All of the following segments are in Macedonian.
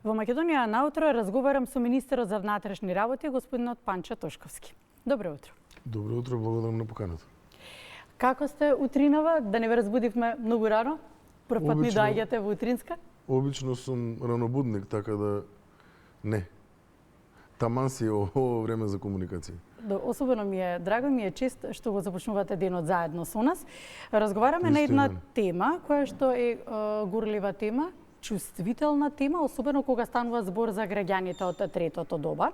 Во Македонија наутро разговарам со министерот за внатрешни работи, господинот Панчо Тошковски. Добро утро. Добро утро, благодарам на поканата. Како сте утринава? Да не ве разбудивме многу рано? Прв пат ми доаѓате во утринска? Обично сум ранобудник, така да не. Таман си ово време за комуникација. Особено ми е драго, ми е чест што го започнувате денот заедно со нас. Разговараме на една тема која што е горлива тема, чувствителна тема, особено кога станува збор за граѓаните од третото доба.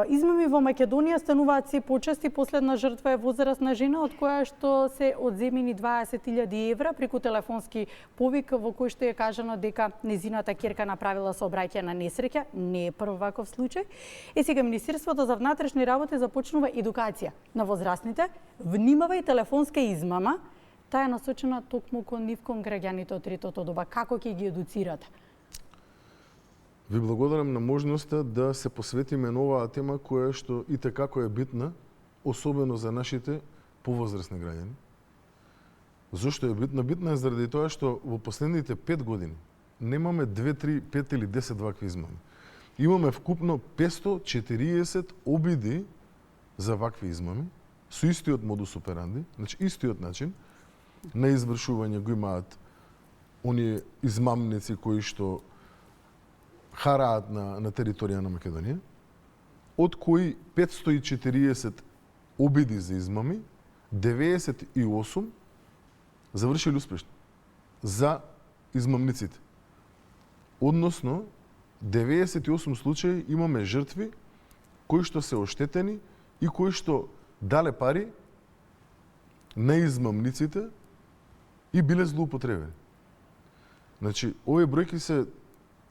Измами во Македонија стануваат се почести. Последна жртва е возрастна жена од која што се одземени 20.000 евра преку телефонски повик во кој што е кажано дека незината ќерка направила сообраќај на несреќа. Не е прв ваков случај. Сега Министерството за внатрешни работи започнува едукација на возрастните. Внимавај, телефонска измама. Таа е насочена токму кон нив, кон граѓаните од третото доба. Како ќе ги едуцирате? Ви благодарам на можноста да се посветиме на оваа тема која што и како е битна, особено за нашите повозрастни граѓани. Зошто е битна? Битна е заради тоа што во последните 5 години немаме 2, 3, 5 или 10 вакви измами. Имаме вкупно 540 обиди за вакви измами со истиот модус операнди, значи истиот начин на извршување го имаат оние измамници кои што хараат на територија на Македонија, од кои 540 обиди за измами, 98 завршили успешно за измамниците. Односно, 98 случаи имаме жртви кои што се оштетени и кои што дале пари на измамниците и биле злоупотребени. Значи, овие бројки се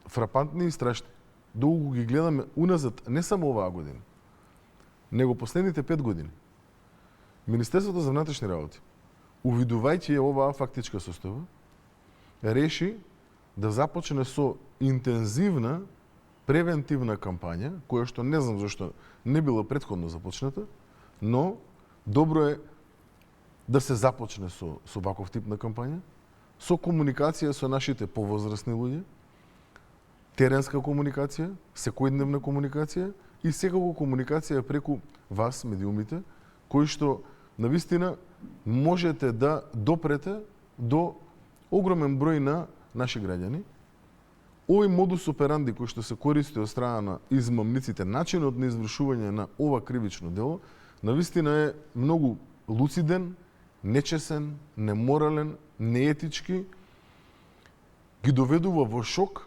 фрапантни и страшни. Долго ги гледаме уназад, не само оваа година, него последните 5 години. Министерството за внатрешни работи, увидувајќи оваа фактичка состојба, реши да започне со интензивна превентивна кампања, која што не знам зашто не била претходно започната, но добро е да се започне со ваков тип на кампања, со комуникација со нашите повозрастни луѓе, теренска комуникација, секојдневна комуникација и секако комуникација преку вас, медиумите, кои што навистина можете да допрете до огромен број на наши граѓани. Овој модус операнди кој што се користи од страна на измамниците, начинот на извршување на ова кривично дело, навистина е многу луциден, нечесен, неморален, неетички, ги доведува во шок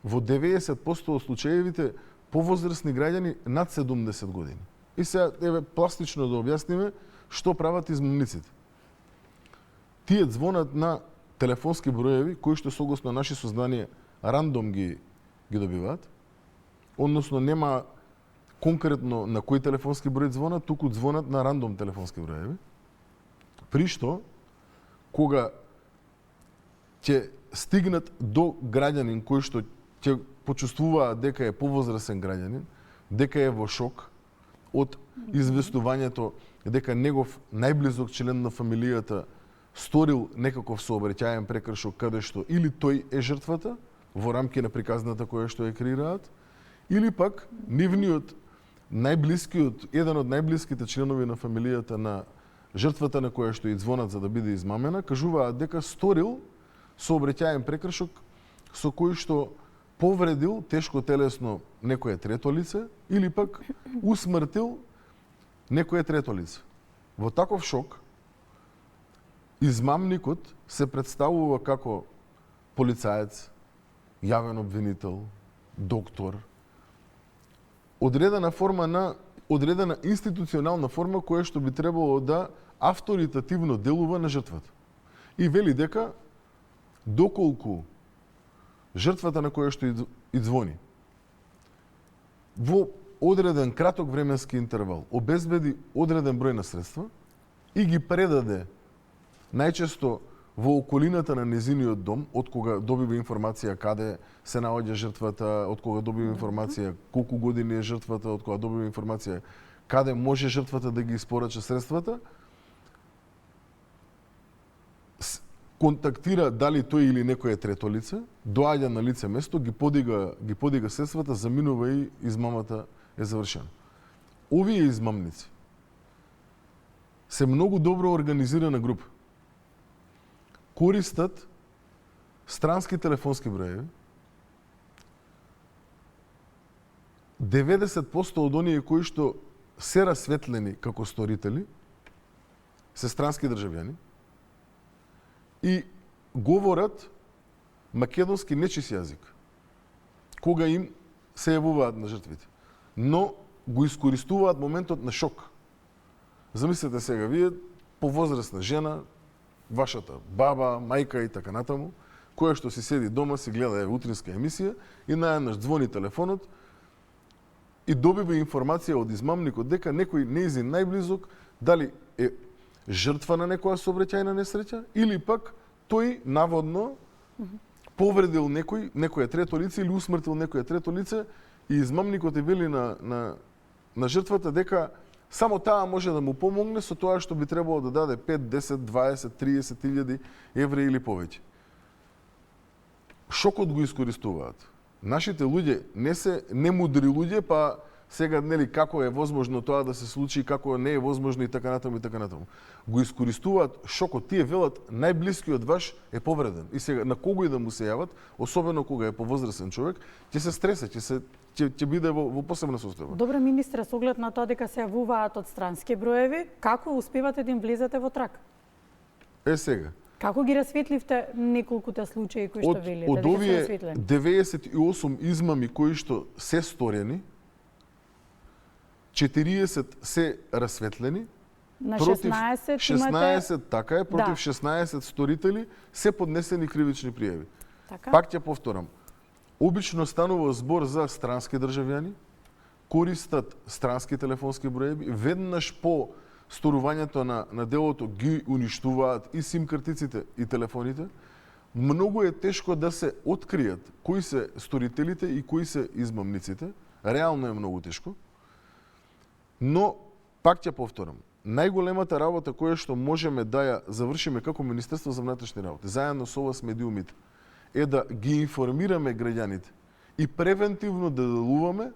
во 90% од случаевите повозрастни граѓани над 70 години. И сега, еве, пластично да објасниме што прават измамниците. Тие звонат на телефонски броеви кои што согласно наши сознанија рандом ги добиваат, односно нема конкретно на кој телефонски број звонат, туку звонат на рандом телефонски броеви. При што, кога ќе стигнат до граѓанин кој што ќе почувствува дека е повозрасен граѓанин, дека е во шок од известувањето дека негов најблизок член на фамилијата сторил некаков сообраќајен прекршок каде што или тој е жртвата во рамки на приказната која што ја креираат, или пак нивниот најблискиот, еден од најблиските членови на фамилијата на жртвата на која што и звонат за да биде измамена, кажуваат дека сторил сообраќајен прекршок со кој што повредил тешко телесно некое трето лице или пак усмртил некое трето лице. Во таков шок, измамникот се представува како полицаец, јавен обвинител, доктор, одредена институционална форма која што би требало да авторитативно делува на жртвата. И вели дека доколку жртвата на која што и звони во одреден краток временски интервал обезбеди одреден број на средства и ги предаде најчесто во околината на незиниот дом, од кога добива информација каде се наоѓа жртвата, од кога добива информација колку години е жртвата, од кога добива информација каде може жртвата да ги испорача средствата, контактира дали тој или некое трето лице, доаѓа на лице место, ги подига средствата, заминува и измамата е завршена. Овие измамници се многу добро организирана група. Користат странски телефонски броеви. 90% од оние кои што се расветлени како сторители се странски државјани и говорат македонски нечис јазик кога им се јавуваат на жртвите. Но го искористуваат моментот на шок. Замислете сега, вие повозрасна жена, вашата баба, мајка и така натаму, која што си седи дома, си гледа утринска емисија и наеднаш звони телефонот и добива информација од измамникот дека некој нејзин најблизок дали е жртва на некоја сообраќајна несреќа или пак тој наводно повредил некој трето лице или усмртил некој трето лице и измамникот е вели на жртвата дека само таа може да му помогне со тоа што би требало да даде 5, 10, 20, 30 илјади евра или повеќе. Шокот го искористуваат. Нашите луѓе не се немудри луѓе, па сега нели како е возможно тоа да се случи, како не е возможно и така натаму и така натаму. Го искористуваат шокот, тие велат најблискиот ваш е повреден. И сега на кого и да му се јават, особено кога е повозрасен човек, ќе се стресе, ќе биде во посебна состојба. Добре, министре, со оглед на тоа дека се јавуваат од странски броеви, како успевате да им влезете во трак? Сега. Како ги расветливте неколкуте случаи кои што велите? Од овие 98 измами кои што се сторени, 40 се расветлени, на против 16 така е, против 16 сторители се поднесени кривични пријави. Така? Пак ќе повторам. Обично станува збор за странски државјани, користат странски телефонски броеви, веднаш по сторувањето на делото ги уништуваат и сим картиците и телефоните. Многу е тешко да се откријат кои се сторителите и кои се измамниците. Реално е многу тешко. Но, пак ќе повторам, најголемата работа која што можеме да ја завршиме како Министерство за внатрешни работи, заедно со вас медиумите, е да ги информираме граѓаните и превентивно да делуваме,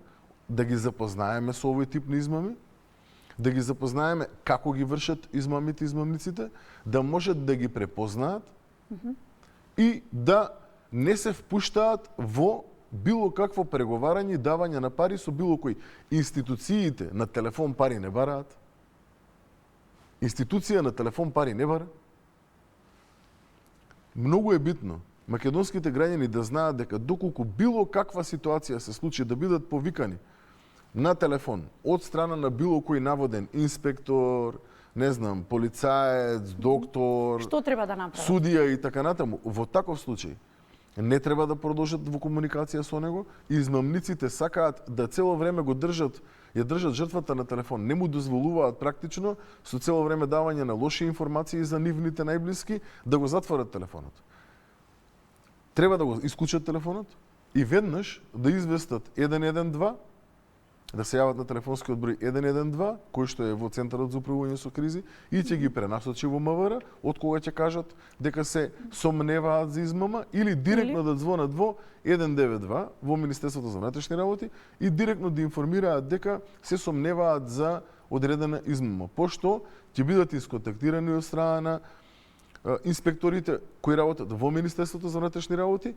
да ги запознаеме со овој тип на измами, да ги запознаеме како ги вршат измамите и измамниците, да можат да ги препознаат и да не се впуштаат во било какво преговарање и давање на пари со било кој. Институциите на телефон пари не бараат. Институција на телефон пари не бара. Многу е битно македонските граѓани да знаат дека доколку било каква ситуација се случи да бидат повикани на телефон од страна на било кој наводен инспектор, не знам, полицаец, доктор, што треба да направат? Судија и така натаму, во таков случај не треба да продолжат во комуникација со него и измамниците сакаат да цело време ја држат жртвата на телефон. Не му дозволуваат практично со цело време давање на лоши информации за нивните најблиски да го затворат телефонот. Треба да го исклучат телефонот и веднаш да известат 112, да се јават на телефонскиот број 112, кој што е во Центарот за управување со кризи и ќе ги пренасочи во МВР, од кога ќе кажат дека се сомневаат за измама или директно да звонат во 192 во Министерството за внатрешни работи и директно да информираат дека се сомневаат за одредена измама, пошто ќе бидат исконтактирани од страна на инспекторите кои работат во Министерството за внатрешни работи,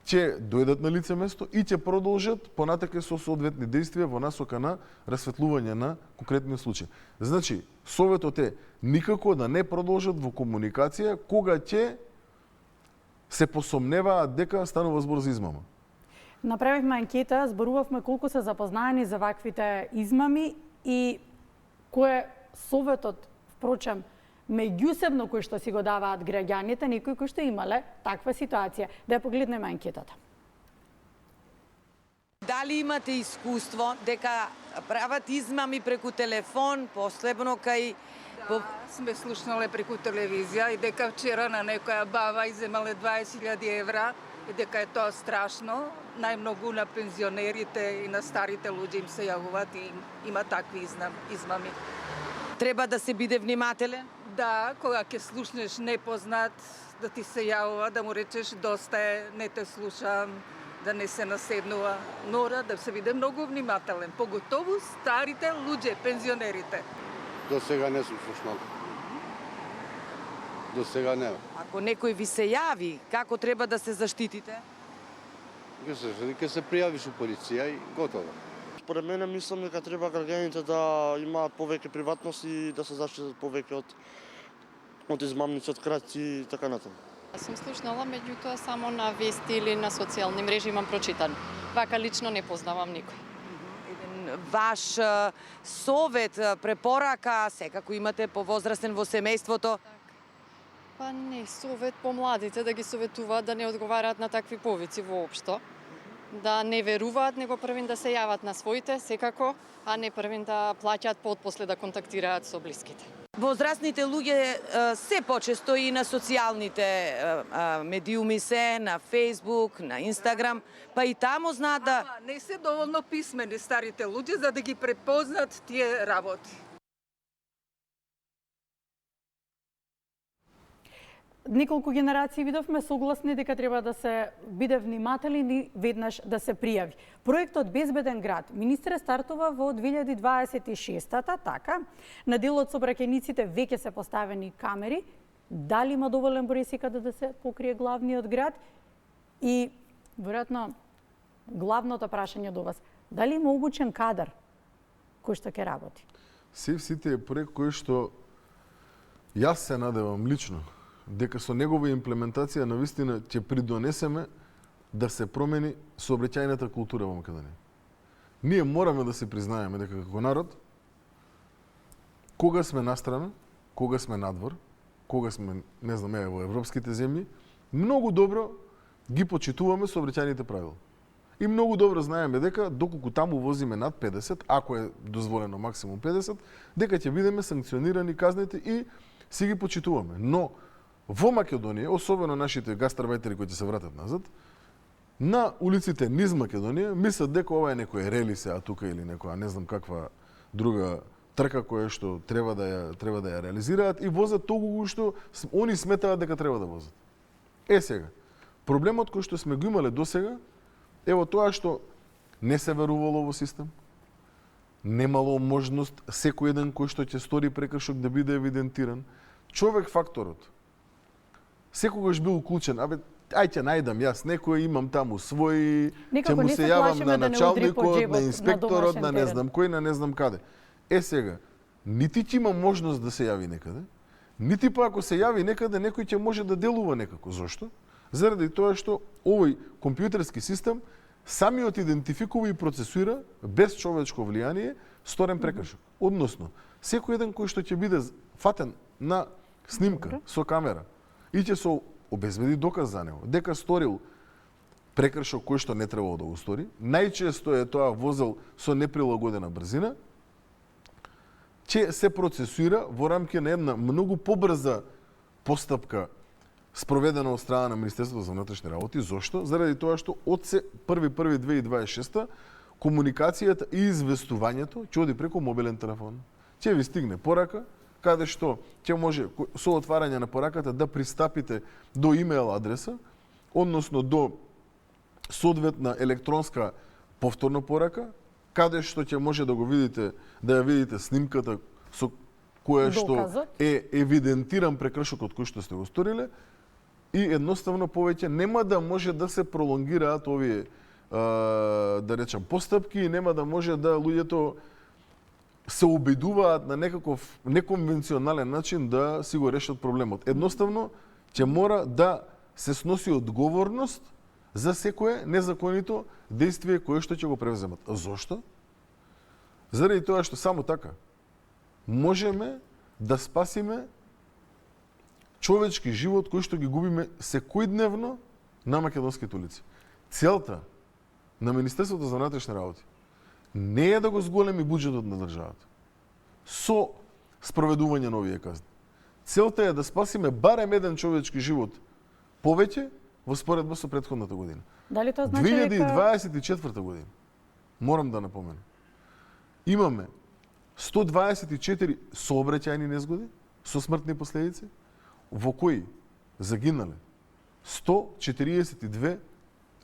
ќе дојдат на лице место и ќе продолжат понатака со соодветни действија во насока на расветлување на конкретниот случај. Значи, советот е никако да не продолжат во комуникација кога ќе се посомневаат дека станува збор за измама. Направивме анкета, зборувавме колку се запознаени за ваквите измами и кој е советот, впрочем, меѓусебно кој што си го даваат граѓаните, некои кои што имале таква ситуација. Да ја погледнеме анкетата. Дали имате искуство дека прават измами преку телефон, послебно кај... Да, сме слушнале преку телевизија и дека вчера на некоја баба иземале 20.000 евра и дека е тоа страшно. Најмногу на пензионерите и на старите луѓе им се јавуваат и има такви измами. Треба да се биде внимателен? Да, кога ќе слушнеш непознат, да ти се јавува, да му речеш доста е, не те слушам, да не се наседнува. Мора да се биде многу внимателен, поготово старите луѓе, пензионерите. До сега не сум слушнал. До сега не. Ако некој ви се јави, како треба да се заштитите? Ке се пријавиш у полиција и готово. Според мене мислам дека треба граѓаните да имаат повеќе приватност и да се заштитат повеќе од измамници, од крадци и така натаму. Сум слушнала, меѓутоа само на вести или на социјални мрежи имам прочитан. Вака лично не познавам никој. Еден ваш совет, препорака, секако имате повозрастен во семејството? Па не, совет по младите да ги советуваат да не одговараат на такви повици воопшто. Да не веруваат, него првин да се јават на своите, секако, а не првин да плаќаат после да контактираат со блиските. Возрастните луѓе се почесто и на социјалните медиуми се, на Facebook, на Instagram, па и таму знаат да... Не се доволно писмени старите луѓе за да ги препознат тие работи. Неколку генерации видовме согласни дека треба да се биде внимателен и веднаш да се пријави. Проектот Безбеден град, министре, стартува во 2026-та, така. На дел од сообраќајниците веќе се поставени камери. Дали има доволен број секаде да се покрие главниот град? И, веројатно, главното прашање до вас, дали има обучен кадар кој што ќе работи? Сите е проект кој што јас се надевам лично дека со негова имплементација навистина ќе придонесеме да се промени сообраќајната култура во Македонија. Ние мораме да се признаеме дека како народ, кога сме настрана, кога сме надвор, кога сме, не знам, во европските земји, многу добро ги почитуваме сообраќајните правила. И многу добро знаеме дека доколку таму возиме над 50, ако е дозволено максимум 50, дека ќе бидеме санкционирани, казните и си ги почитуваме. Но во Македонија, особено нашите гастарбајтери кои ќе се вратат назад, на улиците низ Македонија мислат дека ова е некој рели сега тука или некоја не знам каква друга трка која што треба да ја реализираат и возат толку што они сметаат дека треба да возат. Сега, проблемот кој што сме го имале досега е во тоа што не се верувало во систем, немало можност секој еден кој што ќе стори прекршок да биде евидентиран. Човек факторот секогаш бил уклучен, ај ќе најдам јас некој, имам таму свој, ќе му се јавам на началникот, на инспекторот, на не знам кој, на не знам каде. Сега, нити ќе има можност да се јави некаде, нити па ако се јави некаде, некој ќе може да делува некако. Зошто? Заради тоа што овој компјутерски систем самиот идентификува и процесуира без човечко влијание сторен прекршок. Односно, секој еден кој што ќе биде фатен на снимка со камера и ќе се обезбеди доказ за него, дека сторил прекршок кој што не требало да го стори, најчесто е тоа возел со неприлагодена брзина, ќе се процесуира во рамки на една многу побрза постапка спроведена од страна на Министерството за внатрешни работи. Зошто? Заради тоа што од 1.1.2026 комуникацијата и известувањето ќе оди преку мобилен телефон. Ќе ви стигне порака, каде што ќе може со отварање на пораката да пристапите до имейл адреса, односно до соодветна електронска повторна порака, каде што ќе може да го видите, да ја видите снимката со која што е евидентиран прекршокот кој што сте го сториле и едноставно повеќе нема да може да се пролонгираат овие да речам постапки и нема да може да луѓето се обидуваат на некаков неконвенционален начин да си го решат проблемот. Едноставно ќе мора да се сноси одговорност за секое незаконито действие кое што ќе го превземат. Зошто? Заради тоа што само така можеме да спасиме човечки живот кој што ги губиме секојдневно на македонските улици. Целта на Министерството за внатрешни работи не е да го зголеми буџетот на државата со спроведување на овие казни. Целта е да спасиме барем еден човечки живот повеќе во споредба со претходната година. Дали тоа значи 2024 година, морам да напоменам, имаме 124 сообраќајни незгоди со смртни последици, во кои загинале 142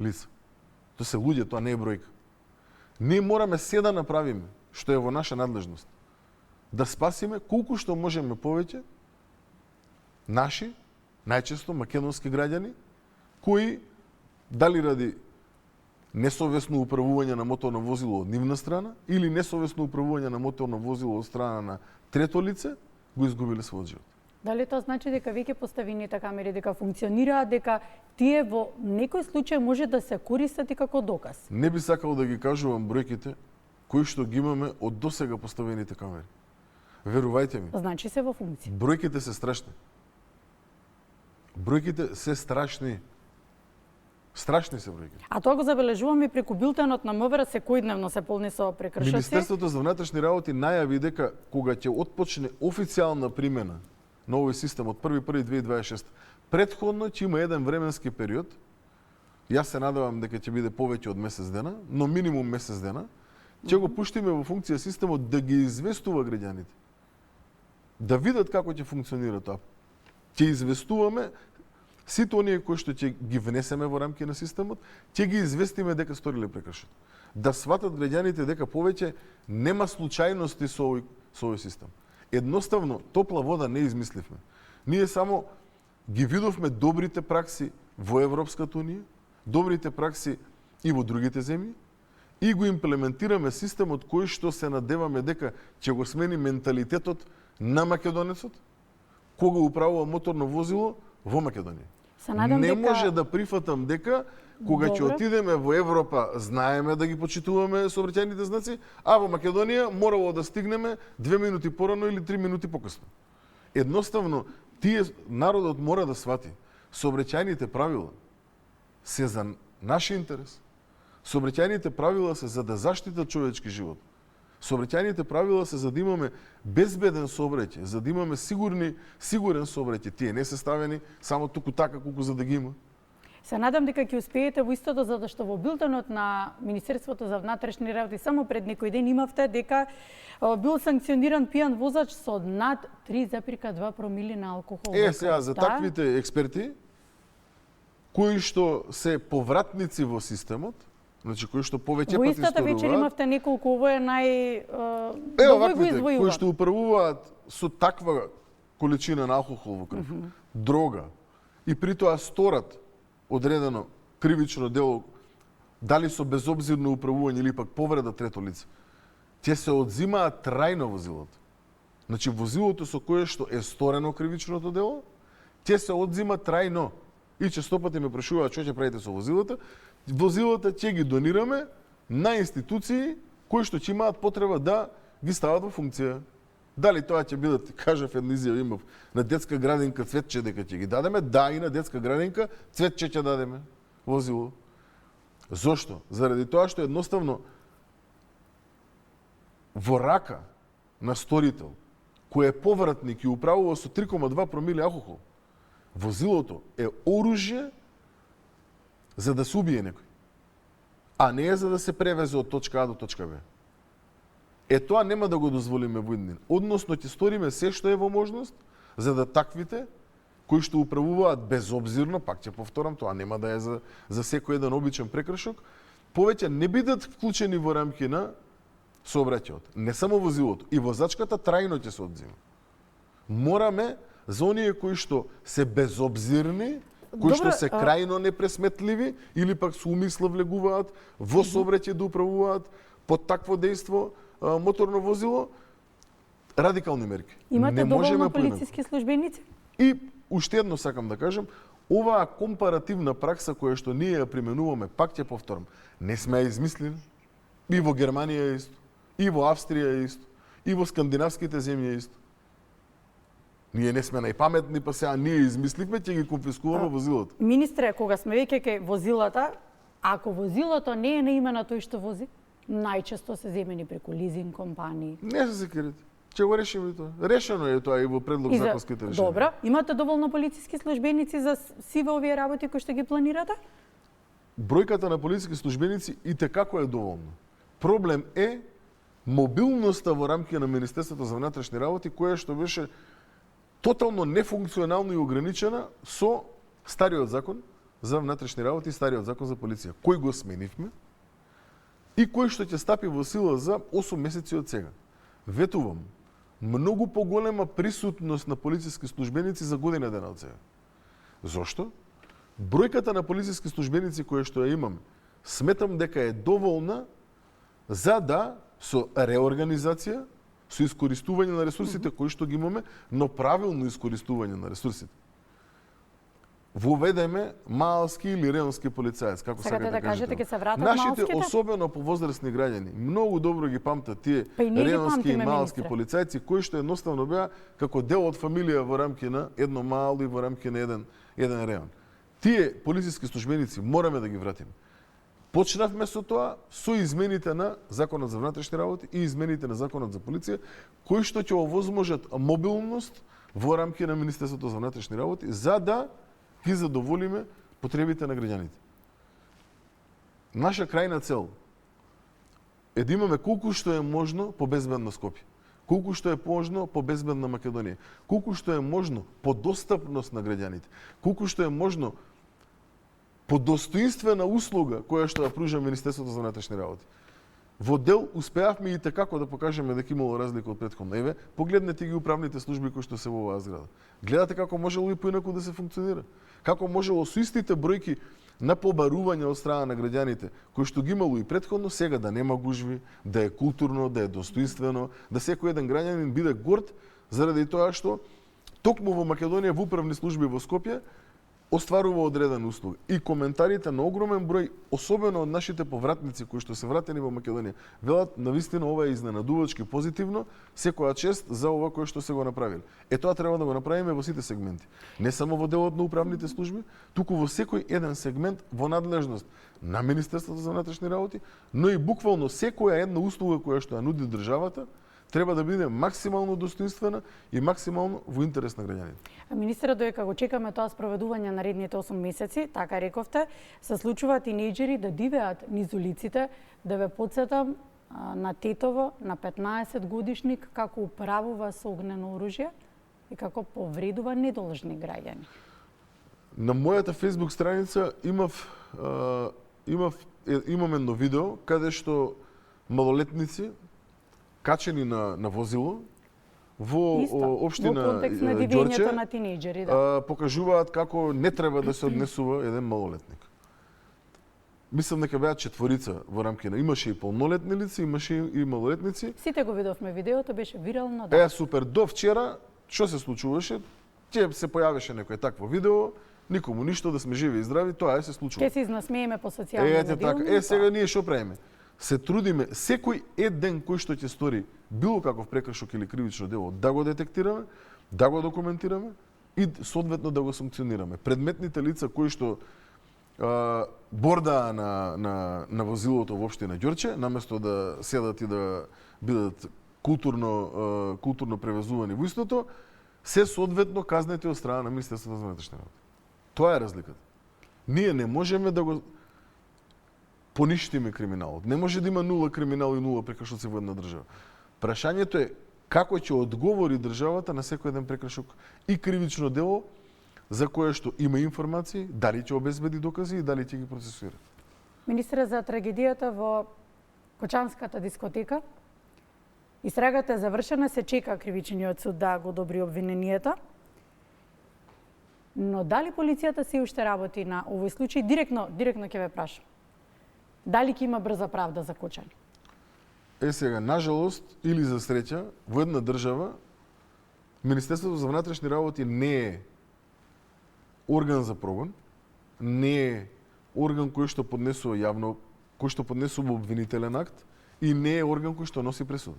лица. Тоа се луѓе, тоа не е бројка. Ние мораме се да направиме, што е во наша надлежност, да спасиме колку што можеме повеќе наши, најчесто македонски граѓани, кои дали ради несовесно управување на моторно возило од нивна страна или несовесно управување на моторно возило од страна на трето лице, го изгубиле својот живот. Дали тоа значи дека веќе поставените камери дека функционираат, дека тие во некој случај може да се користат и како доказ? Не би сакал да ги кажувам бројките кои што ги имаме од досега поставените камери. Верувајте ми. Значи се во функција. Бројките се страшни. Бројките се страшни. Страшни се бројките. А тоа го забележуваме преку билтенот на МВР, секојдневно се полни со прекршоци. Министерството за внатрешни работи најави дека кога ќе отпочне официјална примена на овој систем од 1.1.2026, претходно ќе има еден временски период. Јас се надевам дека ќе биде повеќе од месец дена, но минимум месец дена. Ќе го пуштиме во функција системот да ги известува граѓаните. Да видат како ќе функционира тоа. Ќе известуваме сите оние кои што ќе ги внесеме во рамки на системот, ќе ги известиме дека сториле прекршок. Да сватат граѓаните дека повеќе нема случајности со овој систем. Едноставно, топла вода не измисливме. Ние само ги видовме добрите пракси во Европската унија, добрите пракси и во другите земји, и го имплементираме системот кој што се надеваме дека ќе го смени менталитетот на македонецот, кога управува моторно возило во Македонија. Не може да прифатам дека кога ќе отидеме во Европа, знаеме да ги почитуваме сообраќајните знаци, а во Македонија морало да стигнеме 2 минути порано или 3 минути покасно. Едноставно, народот мора да свати. Сообраќајните правила се за наш интерес. Сообраќајните правила се за да заштитат човечки живот. Сообраќајните правила се за да имаме безбеден сообраќај, за да имаме сигурен сообраќај. Тие не се ставени само туку така колку за да ги има. Се надам дека ќе успеете во истото, затоа што во билтенот на Министерството за внатрешни работи само пред некој ден имавте дека бил санкциониран пијан возач со над 3,2 промили на алкохол. Сега за таквите експерти кои што се повратници во системот, значи кои што повеќе пати истата вечер имавте неколку, ово е оваквите кои што управуваат со таква количина на алкохол во крв, дрога, и при тоа сторат одредено кривично дело, дали со безобзирно управување или пак повреда трето лице, ќе се одзимаат трајно возилото. Значи возилото со кое што е сторено кривичното дело, ќе се одзима трајно. И често пати ме прашуваат што ќе правите со возилата. Возилата ќе ги донираме на институции кои што ќе имаат потреба да ги стават во функција. Дали тоа ќе бидат, кажав една изјава имав, на детска градинка цветче дека ќе ги дадеме, да, и на детска градинка цветче ќе дадеме возило. Зошто? Заради тоа што едноставно во рака на сторител кој е повратник и управува со 3,2 промили алкохол, возилото е оружје за да се убие некој, а не е за да се превезе од точка А до точка Б. Тоа нема да го дозволиме во иднина. Односно ќе сториме се што е во можност за да таквите кои што управуваат безобзирно, пак ќе повторам, тоа нема да е за секој еден обичен прекршок, повеќе не бидат вклучени во рамки на сообраќајот. Не само возилото, и возачката трајно ќе се одзима. Мораме за оние кои што се безобзирни, кои што се крајно непресметливи или пак со умисла влегуваат во сообраќај да управуваат под такво дејство моторно возило, радикални мерки. Имате доволно полициски службеници? И уште едно сакам да кажам, оваа компаративна пракса која што ние ја применуваме, пак ќе повторам, не сме ја измислили. И во Германија е исто, и во Австрија е исто, и во скандинавските земји е исто. Ние не сме најпаметни, па сега ние измисливме, ќе ги конфискуваме возилата. Министре, кога сме веќе кај возилата, ако возилото не е на име на тој што вози, најчесто се земени преку лизинг компании. Не се секирате. Ќе го решиме и тоа. Решено е тоа и во предлог законските решенија. Добро, имате доволно полициски службеници за сиве овие работи кои што ги планирате? Бројката на полициски службеници и текако е доволна. Проблем е мобилноста во рамки на Министерството за внатрешни работи, која што беше тотално нефункционална и ограничена со стариот закон за внатрешни работи и стариот закон за полиција. Кој го сменивме и кој што ќе стапи во сила за 8 месеци од сега. Ветувам, многу поголема присутност на полициски службеници за година дена од сега. Зошто? Бројката на полициски службеници која што ја имам, сметам дека е доволна за да со реорганизација, со искористување на ресурсите кои што ги имаме, но правилно искористување на ресурсите. Воведеме малски или реонски полицаец, како Сакате да кажете ќе се вратат нашите, малските? особено повозрастни граѓани, многу добро ги памтат тие Па и ние ги реонски и памтиме, малски министре. полицајци кои што едноставно беа како дел од фамилија во рамки на едно мало и во рамки на еден реон. Тие полициски службеници мораме да ги вратиме. Почнавме со тоа со измените на Законот за внатрешни работи и измените на Законот за полиција, кои што ќе овозможат мобилност во рамки на Министерството за внатрешни работи, за да ги задоволиме потребите на граѓаните. Наша крајна цел е да имаме колку што е можно побезбедна Скопје, колку што е можно побезбедна Македонија, колку што е можно подостапност на граѓаните, колку што е можно по достоинствена услуга која што ја пружа Министерството за внатрешни работи. Во дел успеавме и како да покажеме дека имало разлика од претходно. Еве, погледнете ги управните служби кои што се во оваа зграда. Гледате како можело и поинаку да се функционира. Како можело со истите бројки на побарување од страна на граѓаните, кои што ги имало и претходно, сега да нема гужви, да е културно, да е достоинствено, да секој еден граѓанин биде горд заради тоа што токму во Македонија во управни служби во Скопје остварува одредена услуга. И коментарите на огромен број, особено од нашите повратници кои што се вратени во Македонија, велат навистина ова е изненадувачки позитивно, секоја чест за ова кое што се го направиле. Тоа треба да го направиме во сите сегменти. Не само во делот на управните служби, туку во секој еден сегмент во надлежност на Министерството за внатрешни работи, но и буквално секоја една услуга која што ја нуди државата, треба да биде максимално достоинствена и максимално во интерес на граѓаните. Министре, додека го чекаме тоа спроведување на редните 8 месеци, така рековте, се случува тинејџери да дивеат низ улиците, да ве потсетам на Тетово, на 15 годишник, како управува со огнено оружје и како повредува недолжни граѓани. На мојата Facebook страница имам едно видео каде што малолетници качени на возило во општина во контекст на дивењето на тинејџери, да. Покажуваат како не треба да се однесува еден малолетник. Мислам дека беа четворица во рамки на имаше и полнолетни лица, имаше и малолетници. Сите го видовме видеото, беше вирално, да. Супер. До вчера што се случуваше? Ќе се појавеше некој такво видео, никому ништо, да сме живи и здрави, тоа се случува. Ќе се изнасмееме по социјални медии. Така. Сега ние што правиме? Се трудиме секој еден кој што ќе стори било каков прекршок или кривично дело да го детектираме, да го документираме и соодветно да го санкционираме. Предметните лица кои што бордаа на возилото во општина Ѓорче, наместо да седат и да бидат културно превезувани во истото, се соодветно казнети од страна на Министерството за внатрешни работи. Тоа е разликата. Ние не можеме да го поништиме криминалот. Не може да има нула криминал и нула прекршоци во една држава. Прашањето е како ќе одговори државата на секој еден прекршок и кривично дело за кое што има информации, дали ќе обезбеди докази и дали ќе ги процесуира. Министре, за трагедијата во Кочанската дискотека, истрагата е завршена, се чека кривичниот суд да го одобри обвиненијата. Но дали полицијата се уште работи на овој случај? Директно ќе ве прашам. Дали ќе има брза правда за Кочани? Сега, нажалост или за среќа, во една држава Министерството за внатрешни работи не е орган за прогон, не е орган кој што поднесува јавно, кој што поднесува обвинителен акт и не е орган кој што носи пресуда.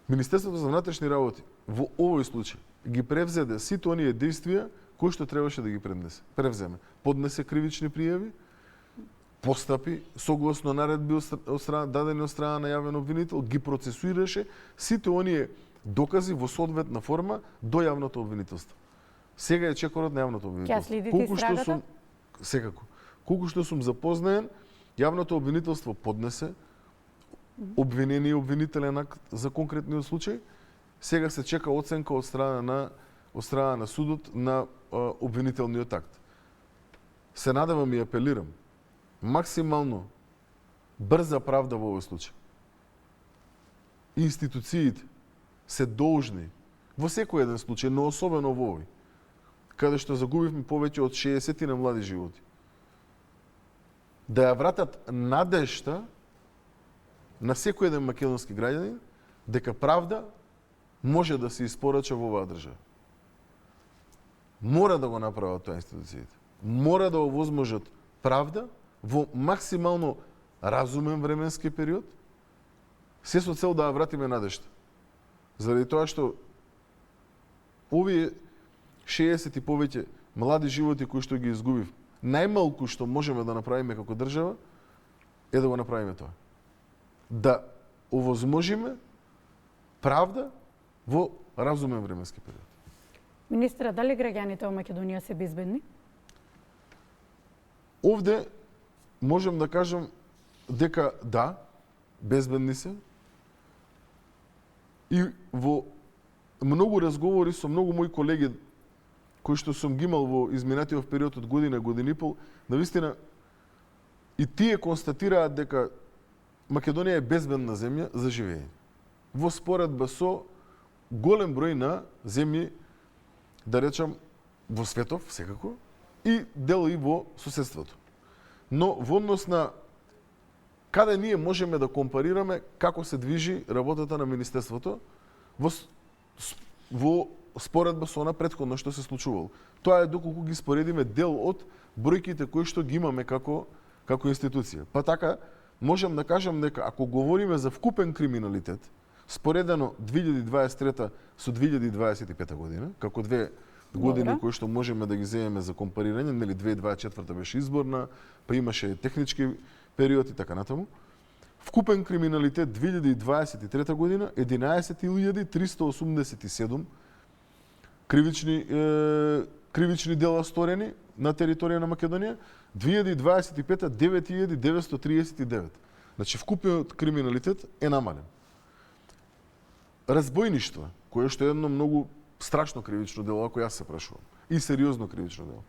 Министерството за внатрешни работи во овој случај ги превзеде сите оние действија кои што требаше да ги превземе. Поднесе кривични пријави, постапи согласно наредби дадени од страна на јавен обвинител, ги процесуираше сите оние докази во соодветна форма до јавното обвинителство. Сега е чекорот на јавното обвинителство. Ќе следите истрагата? Секако. Колку што сум запознаен, јавното обвинителство поднесе обвинение и обвинителен акт за конкретниот случај. сега се чека оценка од страна на судот на обвинителниот акт. Се надевам и апелирам максимално брза правда во овој случај. Институциите се должни во секој еден случај, но особено во овој, каде што загубивме повеќе од 60 на млади животи, да ја вратат надежта на секој еден македонски граѓанин дека правда може да се испорача во оваа држава. Мора да го направат тоа институциите. Мора да овозможат правда во максимално разумен временски период, се со цел да ја вратиме надежта. Заради тоа што овие 60 и повеќе млади животи кои што ги изгубив, најмалку што можеме да направиме како држава е да го направиме тоа. Да овозможиме правда во разумен временски период. Министра, дали граѓаните во Македонија се безбедни? Овде можем да кажам дека да, безбедни се. И во многу разговори со многу мои колеги кои што сум ги имал во изминатиот период од година и пол, навистина и тие констатираат дека Македонија е безбедна земја за живење. Во споредба со голем број на земји, да речам, во светов, секако, и дел и во соседството. Но во однос на каде ние можеме да компарираме како се движи работата на Министерството во споредба со она претходно што се случувало. Тоа е доколку ги споредиме дел од бројките кои што ги имаме како институција. Па така, можам да кажам дека ако говориме за вкупен криминалитет, споредено 2023 со 2025 година, како две години кои што можеме да ги земеме за компарирање, нели 2024 беше изборна, па имаше технички период и така натаму. Вкупен криминалитет 2023 година 11.387 кривични дела сторени на територија на Македонија, 2025 9.939. Значи вкупниот криминалитет е намален. Разбојништва, кое што е едно многу страшно кривично дело, ако јас се прашувам, и сериозно кривично дело.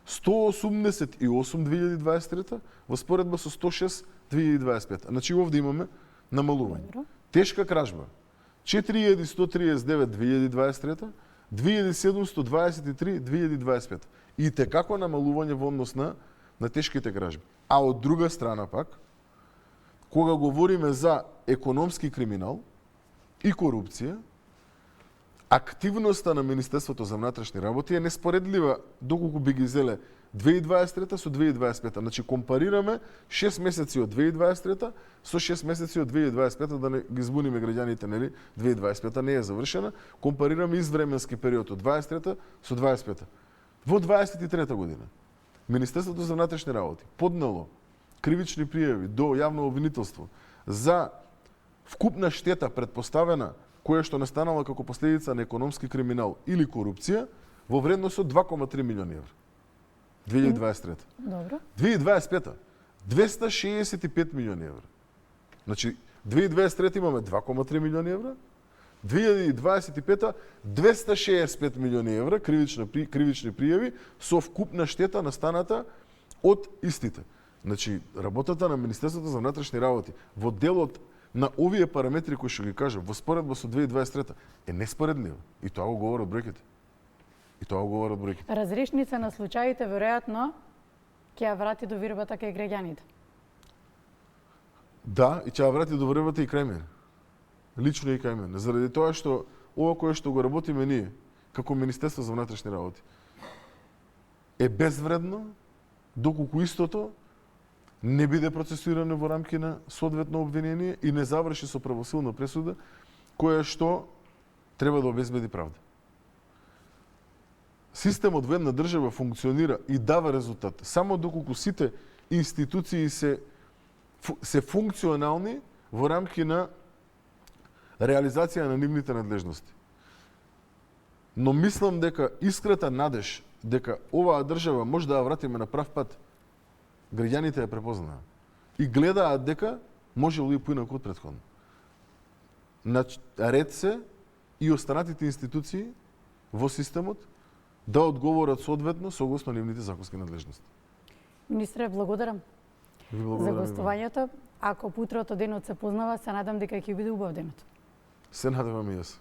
188 2023 во споредба со 106 2025. Значи овде имаме намалување. Тешка кражба 4139 2023, 2723 2025. И текако намалување во однос на тешките кражби. А од друга страна пак, кога говориме за економски криминал и корупција, активноста на Министерството за внатрешни работи е неспоредлива доколку би ги зеле 2023 со 2025. Значи компарираме 6 месеци од 2023 со 6 месеци од 2025, да не ги збуниме граѓаните, нели? 2025 не е завршена, компарираме извременски период од 23 со 25. Во 23 година Министерството за внатрешни работи поднело кривични пријави до јавно обвинителство за вкупна штета предпоставена која што настанала како последица на економски криминал или корупција во вредност од 2,3 милиони евра. 2023. Добро. 2025. 265 милиони евра. Значи, 2023 имаме 2,3 милиони евра, 2025 265 милиони евра кривични пријави со вкупна штета настаната од истите. Значи, работата на Министерството за внатрешни работи во делот на овие параметри кои што ги кажам во споредба со 2023 е неспоредлива. И тоа го говорат бројките. Разрешница на случаите веројатно ќе ја врати до вирбата кај граѓаните. Да, и ќе ја врати до вирбата и кај мене. Лично и кај мене. Заради тоа што ова кое што го работиме ние како Министерство за внатрешни работи е безвредно доколку истото не биде процесуирано во рамки на соодветно обвинение и не заврши со правосилна пресуда која што треба да обезбеди правда. Системот во една држава функционира и дава резултат само доколку сите институции се функционални во рамки на реализација на нивните надлежности. Но мислам дека искрата надеж дека оваа држава може да ја вратиме на прав пат, граѓаните ја препознаа и гледаат дека можело и поинаку од претходно. Ред се и останатите институции во системот да одговорат соодветно согласно нивните законски надлежности. Министре, благодарам Ви за благодарам. гостувањето. Ако по утро денот се познава, се надам дека ќе биде убав денот. Се надевам и јас.